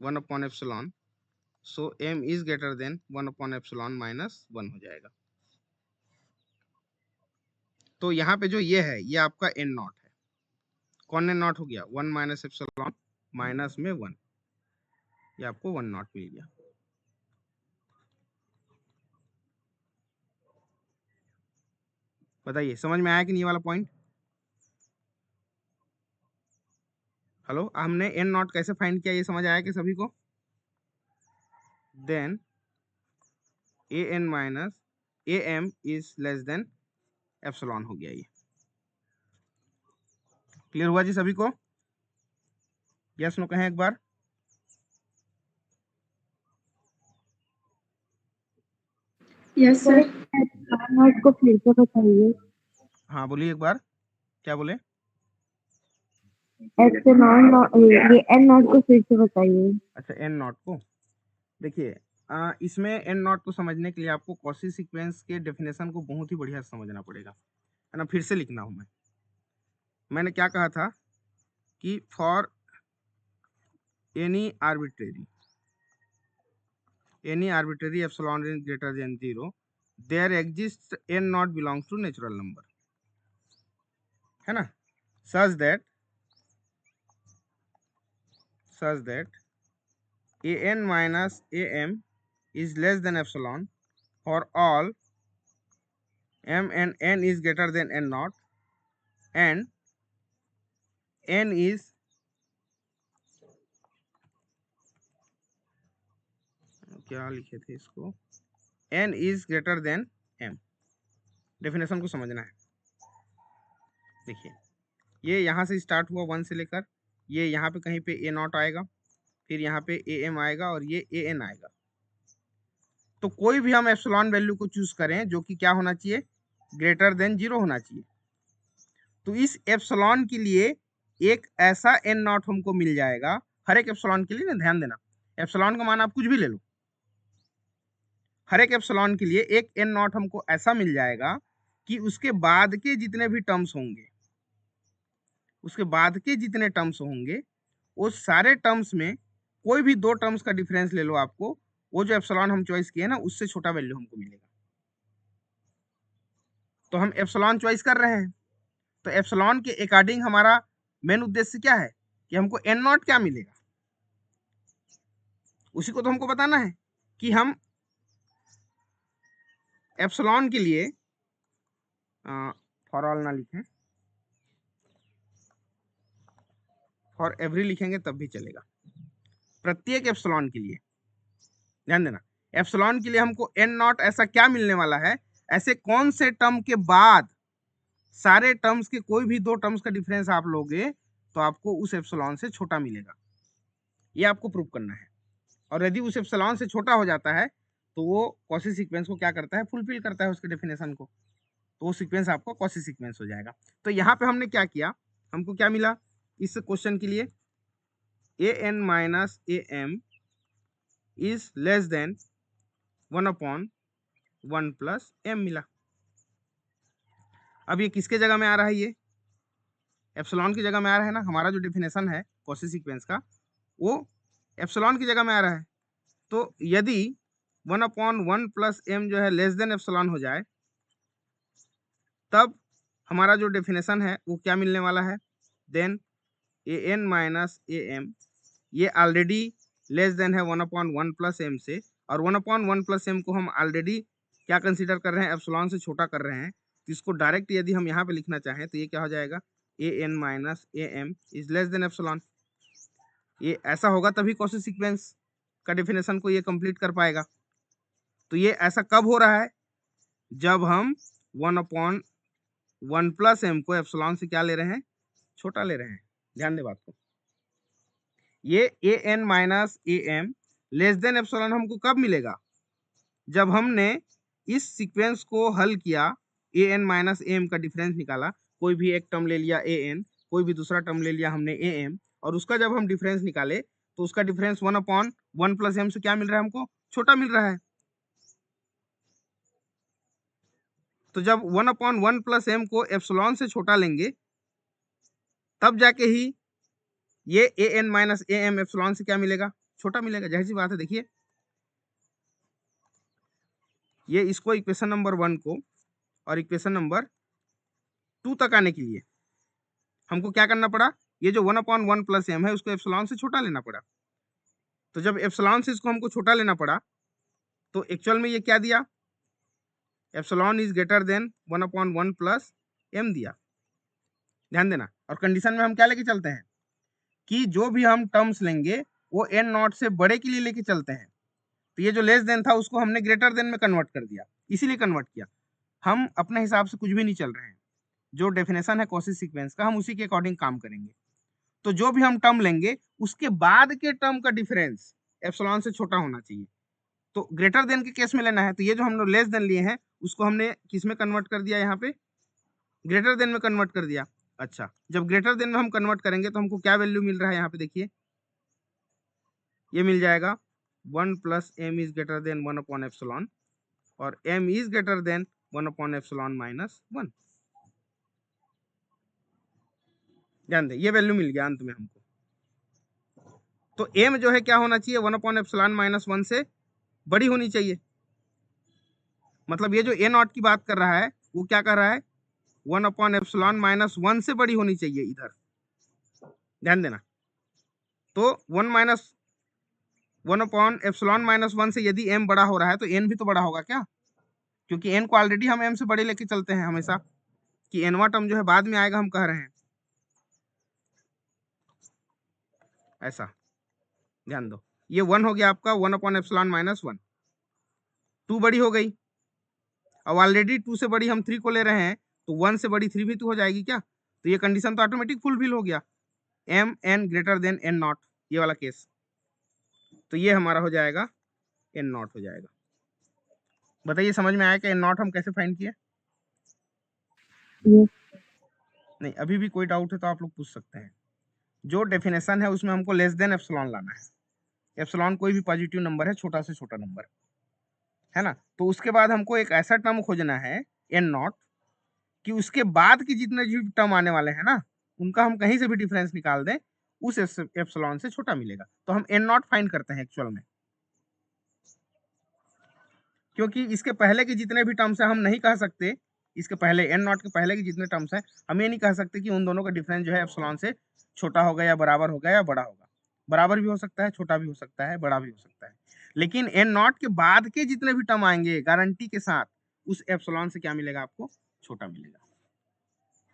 1/epsilon, so m is greater then 1/epsilon minus 1 हो जाएगा। तो यहाँ पे जो ये है, ये आपका n नॉट है। कौन n नॉट हो गया, 1 - एप्सिलॉन माइनस में 1, ये आपको 1 नॉट मिल गया। बताइए समझ में आया कि नहीं वाला पॉइंट। हेलो, हमने n नॉट कैसे फाइंड किया, ये समझ आया कि सभी को। Then an minus am is less than epsilon हो गया, ये क्लियर हुआ जी सभी को। यस नो कहें एक बार। Yes sir. नॉट को फिर से बताइए। हाँ बोलिए एक बार, क्या बोले। ये एन नॉट को फिर से बताइए। अच्छा n नॉट को, देखिए इसमें n नॉट को समझने के लिए आपको कॉची सीक्वेंस के डेफिनेशन को बहुत ही बढ़िया समझना पड़ेगा, है ना। फिर से लिखना हूं मैंने क्या कहा था कि for any arbitrary epsilon is greater than 0 there exist n not belongs to natural number, है ना, such that an minus am is less than epsilon for all m and n is greater than n naught and n is क्या लिखे थे इसको, n is greater than m। Definition को समझना है। देखिए ये यहाँ से स्टार्ट हुआ 1 से लेकर, ये यहाँ पे कहीं पे a नॉट आएगा, फिर यहाँ पे am आएगा और ये an आएगा। तो कोई भी हम एप्सिलॉन वैल्यू को चूज करें जो कि क्या होना चाहिए, ग्रेटर देन 0 होना चाहिए। तो इस एप्सिलॉन के लिए एक ऐसा n नॉट हमको मिल जाएगा, हर एक एप्सिलॉन के लिए ना, ध्यान देना, एप्सिलॉन का मान आप कुछ भी ले लो, हर एक एप्सिलॉन के लिए एक n नॉट हमको ऐसा मिल जाएगा कि उसके बाद के जितने भी टर्म्स होंगे, उसके बाद के जितने टर्म्स होंगे, वो सारे टर्म्स में कोई भी 2 टर्म्स का डिफरेंस ले लो, आपको वो जो एप्सिलॉन हम चॉइस किए ना, उससे छोटा वैल्यू हमको मिलेगा। तो हम एप्सिलॉन चॉइस कर रहे हैं, तो एप्सिलॉन के अकॉर्डिंग हमारा मेन उद्देश्य क्या है कि हमको n नॉट क्या मिलेगा, उसी को तो हमको बताना है कि हम एप्सिलॉन के लिए फॉर ऑल ना लिखें, और एवरी लिखेंगे तब भी चलेगा। प्रत्येक एप्सिलॉन के लिए ध्यान देना, एप्सिलॉन के लिए हमको एन नॉट ऐसा क्या मिलने वाला है, ऐसे कौन से टर्म के बाद सारे टर्म्स के कोई भी दो टर्म्स का डिफरेंस आप लोगे तो आपको उस एप्सिलॉन से छोटा मिलेगा, ये आपको प्रूव करना है। और यदि उस एप्सिलॉन से छोटा हो जाता है तो वो कॉची सीक्वेंस को क्या करता है, फुलफिल करता है उसके डेफिनेशन को, तो वो सीक्वेंस आपको कॉची सीक्वेंस हो जाएगा। तो यहाँ पे हमने क्या किया, हमको क्या मिला इस क्वेश्चन के लिए, an minus am is less then 1/1 plus m मिला। अब ये किसके जगह में आ रहा है, ये एप्सिलॉन की जगह में आ रहा है ना, हमारा जो डेफिनेशन है कॉची सीक्वेंस का वो एप्सिलॉन की जगह में आ रहा है। तो यदि 1/1 प्लस m जो है लेस देन एप्सिलॉन हो जाए तब हमारा जो डेफिनेशन है वो क्या मिलने वाला है, देन an माइनस am ये ऑलरेडी लेस देन है 1/1 प्लस m से, और 1/1 प्लस m को हम ऑलरेडी क्या कंसीडर कर रहे हैं, एप्सिलॉन से छोटा कर रहे हैं। तो इसको डायरेक्ट यदि हम यहाँ पे लिखना चाहें तो ये क्या हो जाएगा, an minus am is less than epsilon. ये ऐसा होगा तभी कॉची सीक्वेंस का डेफिनेशन को ये कंप्लीट कर पाएगा। तो ये ऐसा कब हो रहा है, जब हम 1/1 प्लस m को एप्सिलॉन से क्या ले रहे हैं, छोटा ले रहे हैं। ध्यान दे बात को, ये an minus am less than epsilon हमको कब मिलेगा, जब हमने इस सीक्वेंस को हल किया, an माइनस am का डिफरेंस निकाला, कोई भी एक टर्म ले लिया an, कोई भी दूसरा टर्म ले लिया हमने am, और उसका जब हम डिफरेंस निकाले तो उसका डिफरेंस 1/1 प्लस m से क्या मिल रहा है, हमको छोटा मिल रहा है। तो जब 1/1 प्लस m को एप्सिलॉन से छोटा लेंगे तब जाके ही ये an माइनस am एप्सिलॉन से क्या मिलेगा, छोटा मिलेगा। जाहिर सी बात है, देखिए ये इसको इक्वेशन नंबर 1 को और इक्वेशन नंबर 2 तक आने के लिए हमको क्या करना पड़ा, ये जो 1/1 प्लस m है उसको एप्सिलॉन से छोटा लेना पड़ा। तो जब एप्सिलॉन से इसको हमको छोटा लेना पड़ा तो एक्चुअल में ये क्या दिया, epsilon is greater then 1/1 plus m दिया। ध्यान देना, और कंडीशन में हम क्या लेके चलते हैं कि जो भी हम टर्म्स लेंगे वो n नॉट से बड़े के लिए लेके चलते हैं। तो ये जो लेस देन था उसको हमने ग्रेटर देन में कन्वर्ट कर दिया, इसीलिए कन्वर्ट किया। हम अपने हिसाब से कुछ भी नहीं चल रहे हैं, जो डेफिनेशन है कॉची सीक्वेंस का हम उसी के अकॉर्डिंग काम करेंगे। तो जो भी हम टर्म लेंगे उसके बाद के टर्म का डिफरेंस एप्सिलॉन से छोटा होना चाहिए। तो ग्रेटर देन के केस में लेना है, तो ये जो हम लोग लेस देन लिए हैं उसको हमने किस में कन्वर्ट कर दिया, यहाँ पे ग्रेटर देन में कन्वर्ट कर दिया। अच्छा, जब ग्रेटर देन में हम कन्वर्ट करेंगे तो हमको क्या वैल्यू मिल रहा है, यहाँ पे देखिए ये मिल जाएगा 1 plus m is greater then 1 epsilon और m is greater then 1 epsilon minus 1। ध्यान दें, ये वैल्यू मिल गया अंत में हमको। तो m जो है क्या होना चाहिए, 1 एप्सिलॉन माइनस 1 से बड़ी होनी चाहिए। मतलब ये जो a नॉट की बात कर रहा है वो क्या कर रहा है, 1 एप्सिलॉन माइनस 1 से बड़ी होनी चाहिए इधर। ध्यान देना, तो 1 एप्सिलॉन माइनस 1 से यदि m बड़ा हो रहा है तो n भी तो बड़ा होगा क्या, क्योंकि n को ऑलरेडी हम m से बड़े लेके चलते हैं हमेशा, कि nवा टर्म जो है बाद में आएगा, हम कह रहे हैं ऐसा। ध्यान दो, ये 1 हो गया आपका 1 एप्सिलॉन माइनस 1, 2 बड़ी हो गई। अब ऑलरेडी 2 से बड़ी हम 3 को ले रहे हैं तो 1 से बड़ी 3 भी तो हो जाएगी क्या, तो ये कंडीशन तो ऑटोमेटिक फुलफिल हो गया, m n greater than n not, ये वाला केस। तो ये हमारा हो जाएगा n नॉट हो जाएगा। बताइए समझ में आया कि n नॉट हम कैसे फाइंड किए? नहीं, अभी भी कोई डाउट है तो आप लोग पूछ सकते हैं। जो डेफिनेशन है उसमें हमको लेस देन एप्सिलॉन लाना है। एप्सिलॉन कोई भी पॉजिटिव नंबर है, छोटा से छोटा नंबर है ना। तो उसके बाद हमको एक ऐसा टर्म खोजना है n नॉट कि उसके बाद के जितने भी टर्म आने वाले हैं ना उनका हम कहीं से भी डिफरेंस निकाल दें उस एप्सिलॉन से छोटा मिलेगा। तो हम n नॉट फाइंड करते हैं एक्चुअल में, क्योंकि इसके पहले के जितने भी टर्म्स हैं हम नहीं कह सकते, इसके पहले n नॉट के पहले के जितने टर्म्स हैं हम ये नहीं कह सकते कि उन दोनों का डिफरेंस जो है एप्सिलॉन से छोटा होगा या बराबर होगा या बड़ा होगा। बराबर भी हो सकता है, छोटा भी हो सकता है, बड़ा भी हो सकता है, लेकिन n नॉट के बाद के जितने भी टर्म आएंगे गारंटी के साथ उस एप्सिलॉन से क्या मिलेगा, आपको छोटा मिलेगा।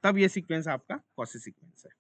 तब ये सीक्वेंस आपका कॉची सीक्वेंस है।